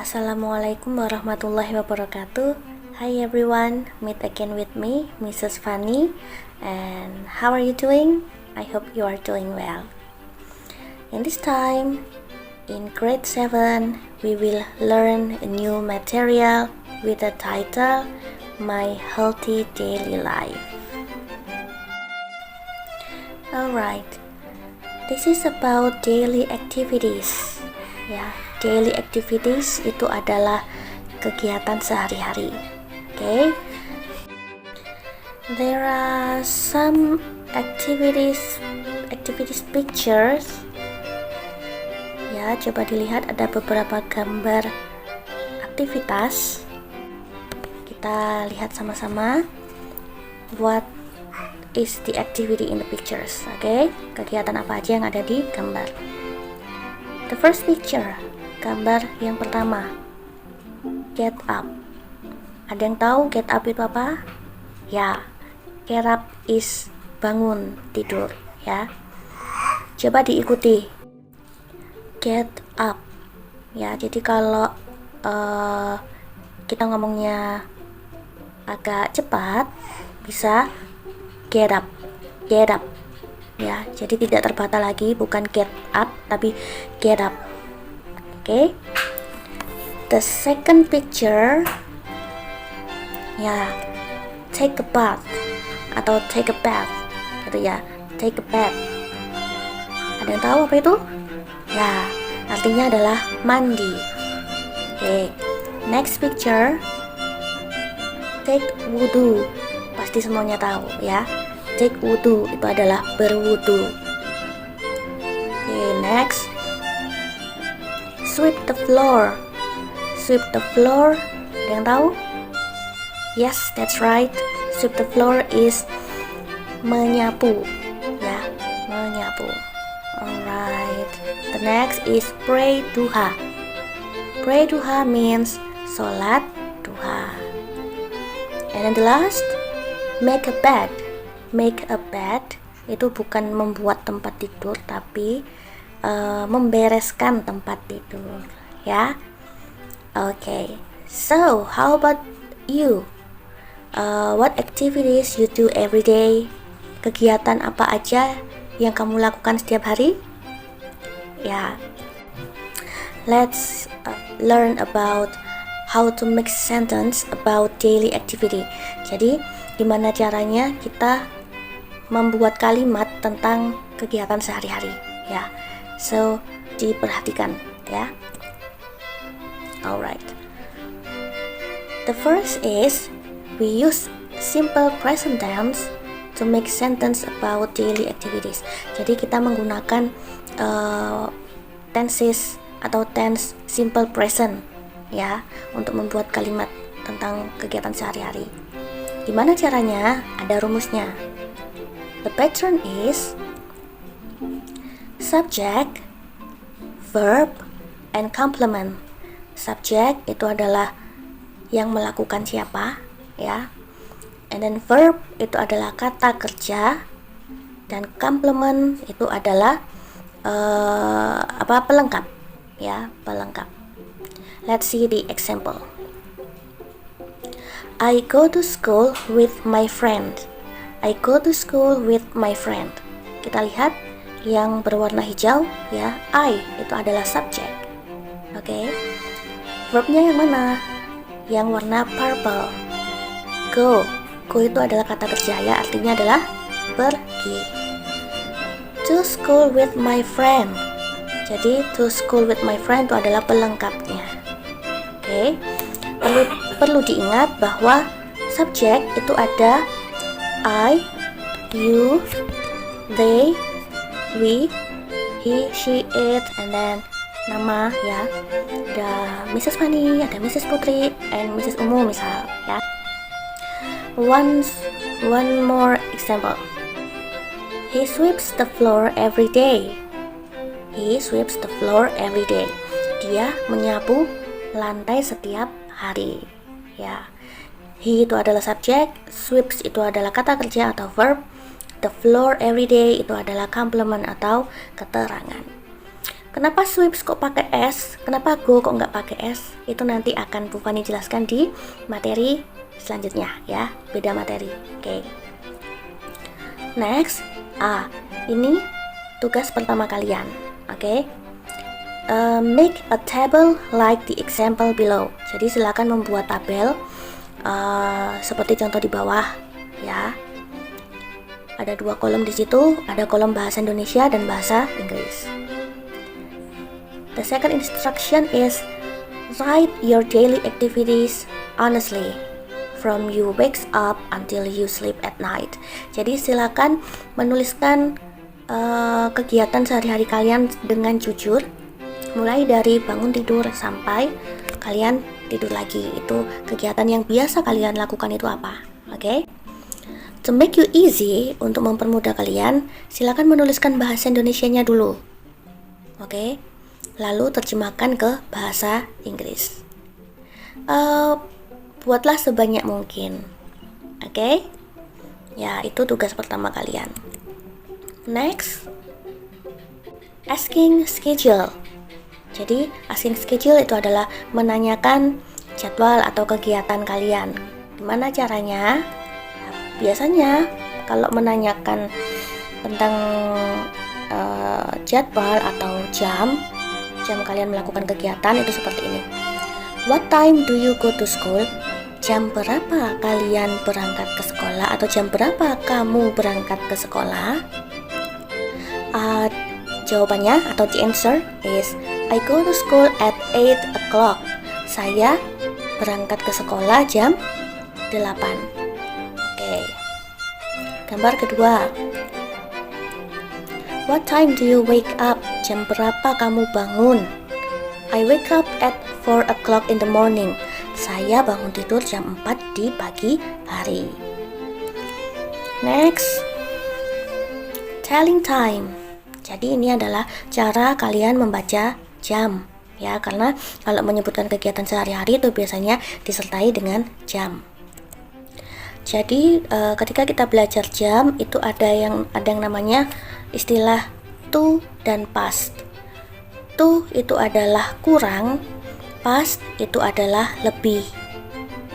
Assalamualaikum warahmatullahi wabarakatuh. Hi everyone, meet again with me, Mrs. Fanny. And how are you doing? I hope you are doing well. In this time, in grade 7, we will learn a new material with the title My Healthy Daily Life. Alright, this is about daily activities. Ya, daily activities itu adalah kegiatan sehari-hari. Okay? There are some activities pictures. Ya, coba dilihat, ada beberapa gambar aktivitas. Kita lihat sama-sama. What is the activity in the pictures? Okay? Kegiatan apa aja yang ada di gambar. The first picture, gambar yang pertama, get up. Ada yang tahu get up itu apa? Ya, get up is bangun, tidur, ya. Coba diikuti. Get up. Ya, jadi kalau kita ngomongnya agak cepat, bisa get up, get up. Ya, jadi tidak terbata lagi, bukan get up tapi get up. Okay? The second picture, ya, take a bath atau take a bath, gitu ya, take a bath. Ada yang tahu apa itu? Ya, artinya adalah mandi. Okay. Next picture, take wudu. Pasti semuanya tahu, ya. Take wudu itu adalah berwudu. Okay, next, sweep the floor. Sweep the floor, ada yang tahu? Yes, that's right. Sweep the floor is menyapu, ya, menyapu. Alright. The next is pray duha. Pray duha means sholat duha. And then the last, make a bed. Make a bed itu bukan membuat tempat tidur, tapi membereskan tempat tidur, ya. Okay, so how about you? What activities you do every day? Kegiatan apa aja yang kamu lakukan setiap hari? Ya, let's learn about how to make sentence about daily activity. Jadi, gimana caranya kita membuat kalimat tentang kegiatan sehari-hari, ya. So, diperhatikan, ya. Alright. The first is we use simple present tense to make sentence about daily activities. Jadi kita menggunakan tenses atau tense simple present, ya, untuk membuat kalimat tentang kegiatan sehari-hari. Gimana caranya? Ada rumusnya. The pattern is subject, verb, and complement. Subject itu adalah yang melakukan siapa, ya. And then verb itu adalah kata kerja, dan complement itu adalah pelengkap, ya, pelengkap. Let's see the example. I go to school with my friend. I go to school with my friend. Kita lihat yang berwarna hijau, ya, I itu adalah subject. Oke. Okay. Verbnya yang mana? Yang warna purple. Go. Go itu adalah kata kerja, ya, artinya adalah pergi. To school with my friend. Jadi to school with my friend itu adalah pelengkapnya. Oke. Okay. Perlu diingat bahwa subjek itu ada I, you, they, we, he, she, it, and then nama, ya. Ada Mrs. Fanny, ada Mrs. Putri, and Mrs. Umu misal, ya. One more example. He sweeps the floor every day. He sweeps the floor every day. Dia menyapu lantai setiap hari, ya. He itu adalah subjek, sweeps itu adalah kata kerja atau verb, the floor every day itu adalah complement atau keterangan. Kenapa sweeps kok pakai S? Kenapa go kok nggak pakai S? Itu nanti akan Bu Fani jelaskan di materi selanjutnya ya, beda materi. Oke. Next, ini tugas pertama kalian. Oke. Make a table like the example below. Jadi silakan membuat tabel seperti contoh di bawah ya. Ada 2 kolom di situ, ada kolom bahasa Indonesia dan bahasa Inggris. The second instruction is write your daily activities honestly from you wakes up until you sleep at night. Jadi silakan menuliskan kegiatan sehari-hari kalian dengan jujur, mulai dari bangun tidur sampai kalian tidur lagi. Itu kegiatan yang biasa kalian lakukan itu apa? Oke? To make you easy, untuk mempermudah kalian, silakan menuliskan bahasa Indonesianya dulu. Oke? Lalu terjemahkan ke bahasa Inggris. Buatlah sebanyak mungkin. Oke? Ya, itu tugas pertama kalian. Next, asking schedule. Jadi, asking schedule itu adalah menanyakan jadwal atau kegiatan kalian. Gimana caranya? Biasanya, kalau menanyakan tentang jadwal atau jam kalian melakukan kegiatan itu seperti ini. What time do you go to school? Jam berapa kalian berangkat ke sekolah, atau jam berapa kamu berangkat ke sekolah? Jawabannya atau the answer is I go to school at 8 o'clock. Saya berangkat ke sekolah jam 8. Oke. Gambar kedua. What time do you wake up? Jam berapa kamu bangun? I wake up at 4 o'clock in the morning. Saya bangun tidur jam 4 di pagi hari. Next, telling time. Jadi ini adalah cara kalian membaca jam ya, karena kalau menyebutkan kegiatan sehari-hari itu biasanya disertai dengan jam. Jadi ketika kita belajar jam itu ada yang namanya istilah to dan past. To itu adalah kurang, past itu adalah lebih.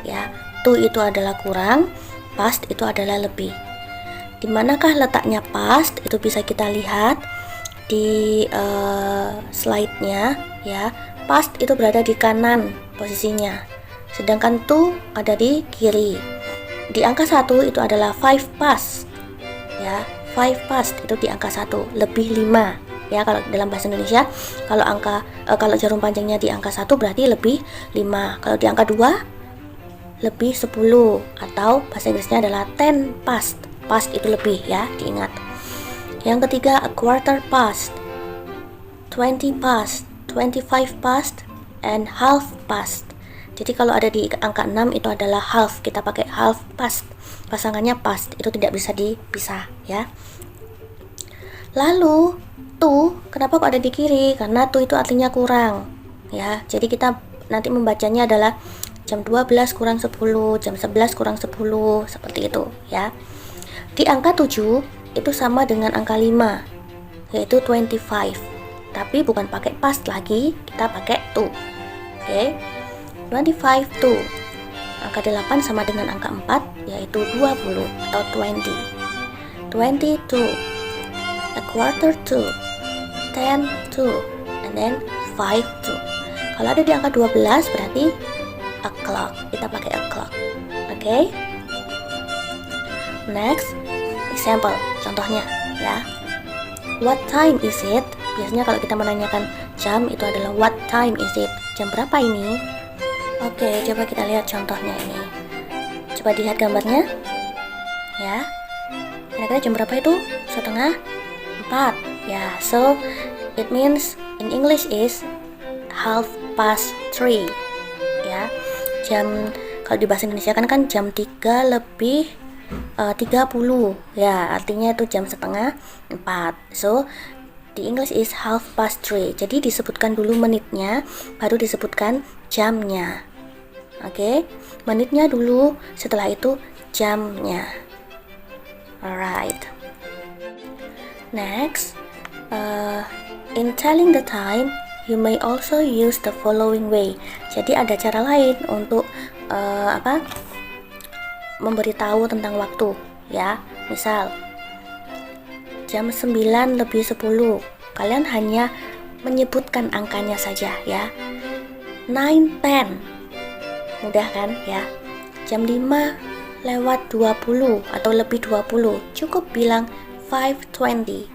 Ya, to itu adalah kurang, past itu adalah lebih. Di manakah letaknya past? Itu bisa kita lihat di slide-nya ya. Past itu berada di kanan posisinya, sedangkan to ada di kiri. Di angka 1 itu adalah 5 past ya, 5 past itu di angka 1, lebih 5 ya. Kalau dalam bahasa Indonesia, kalau kalau jarum panjangnya di angka 1 berarti lebih 5. Kalau di angka 2 lebih 10, atau bahasa Inggrisnya adalah 10 past. Past itu lebih ya, diingat. Yang ketiga, a quarter past, 20 past, 25 past, and half past. Jadi kalau ada di angka 6 itu adalah half, kita pakai half past. Pasangannya past, itu tidak bisa dipisah ya. Lalu to, kenapa kok ada di kiri? Karena to itu artinya kurang ya. Jadi kita nanti membacanya adalah jam 12 kurang 10, jam 11 kurang 10, seperti itu ya. Di angka 7 itu sama dengan angka 5, yaitu 25. Tapi bukan pakai past lagi, kita pakai to. Oke. 25 to. Angka 8 sama dengan angka 4, yaitu 20 atau 20. 20 to, a quarter to, 10 to, and then 5 to. Kalau ada di angka 12 berarti o'clock, kita pakai o'clock. Oke. Next, example, contohnya ya. What time is it? Biasanya kalau kita menanyakan jam itu adalah what time is it? Jam berapa ini? Oke, coba kita lihat contohnya ini. Coba dilihat gambarnya ya. Kira-kira jam berapa itu? 3:30 ya. So it means in English is 3:30 ya. Jam, kalau di bahasa Indonesia kan jam 3 lebih 30 ya, artinya itu jam 3:30. So di English is 3:30. Jadi disebutkan dulu menitnya, baru disebutkan jamnya. Oke, menitnya dulu, setelah itu jamnya. Alright. Next, In telling the time, you may also use the following way. Jadi ada cara lain untuk memberitahu tentang waktu, ya. Misal jam 9 lebih 10, kalian hanya menyebutkan angkanya saja, ya. 9:10, mudah kan, ya. Jam 5 lewat 20 atau lebih 20, cukup bilang 5:20.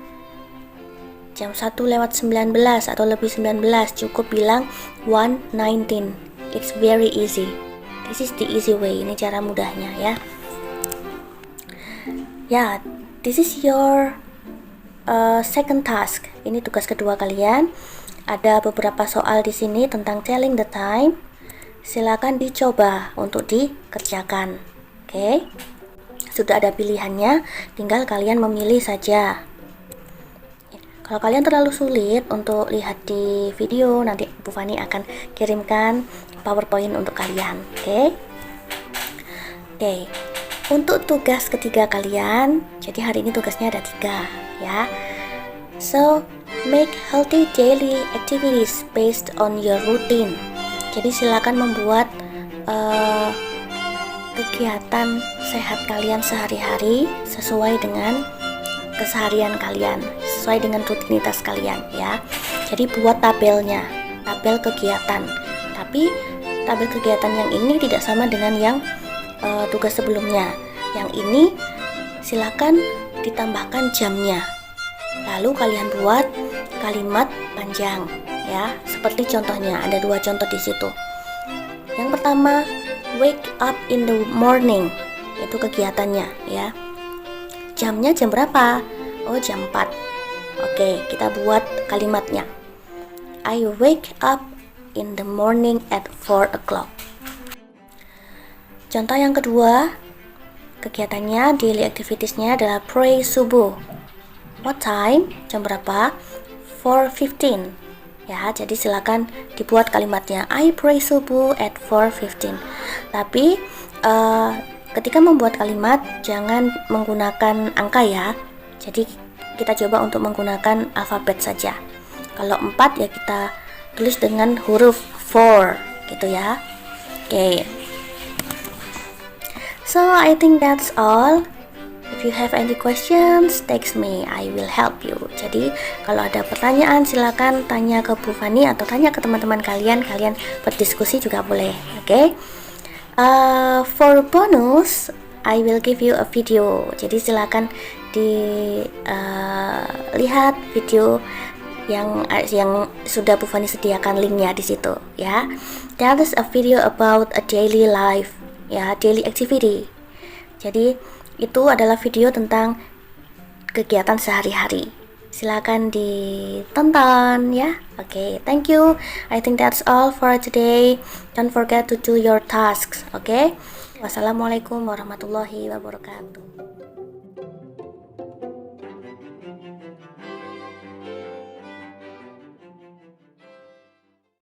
Jam 1 lewat 19 atau lebih 19, cukup bilang 1:19. It's very easy. This is the easy way. Ini cara mudahnya, ya. Ya, this is your second task. Ini tugas kedua kalian. Ada beberapa soal di sini tentang telling the time. Silakan dicoba untuk dikerjakan. Oke. Sudah ada pilihannya, tinggal kalian memilih saja. Kalau kalian terlalu sulit untuk lihat di video, nanti Bu Fani akan kirimkan PowerPoint untuk kalian. Oke. Untuk tugas ketiga kalian, jadi hari ini tugasnya ada 3, ya. So, make healthy daily activities based on your routine. Jadi silakan membuat kegiatan sehat kalian sehari-hari sesuai dengan keseharian kalian, sesuai dengan rutinitas kalian, ya. Jadi buat tabelnya, tabel kegiatan. Tapi tabel kegiatan yang ini tidak sama dengan yang tugas sebelumnya. Yang ini silakan ditambahkan jamnya. Lalu kalian buat kalimat panjang, ya. Seperti contohnya, ada 2 contoh di situ. Yang pertama, wake up in the morning. Itu kegiatannya, ya. Jamnya jam berapa? Oh, jam 4. Oke, kita buat kalimatnya. I wake up in the morning at 4 o'clock. Contoh yang kedua, kegiatannya, daily activitiesnya adalah pray subuh. What time? Jam berapa? 4:15. Ya, jadi silakan dibuat kalimatnya. I pray subuh at 4:15. Tapi ketika membuat kalimat jangan menggunakan angka, ya. Jadi kita coba untuk menggunakan alfabet saja. Kalau 4 ya kita tulis dengan huruf 4 gitu, ya. Oke. So I think that's all. If you have any questions, text me, I will help you. Jadi kalau ada pertanyaan silakan tanya ke Bu Fani atau tanya ke teman-teman kalian berdiskusi juga boleh. Oke. For bonus, I will give you a video. Jadi silakan lihat video yang sudah Bu Fani sediakan linknya di situ, ya. That is a video about a daily life, ya, daily activity. Jadi itu adalah video tentang kegiatan sehari-hari. Silakan ditonton, ya. Oke, thank you. I think that's all for today. Don't forget to do your tasks. Oke. Wassalamualaikum warahmatullahi wabarakatuh.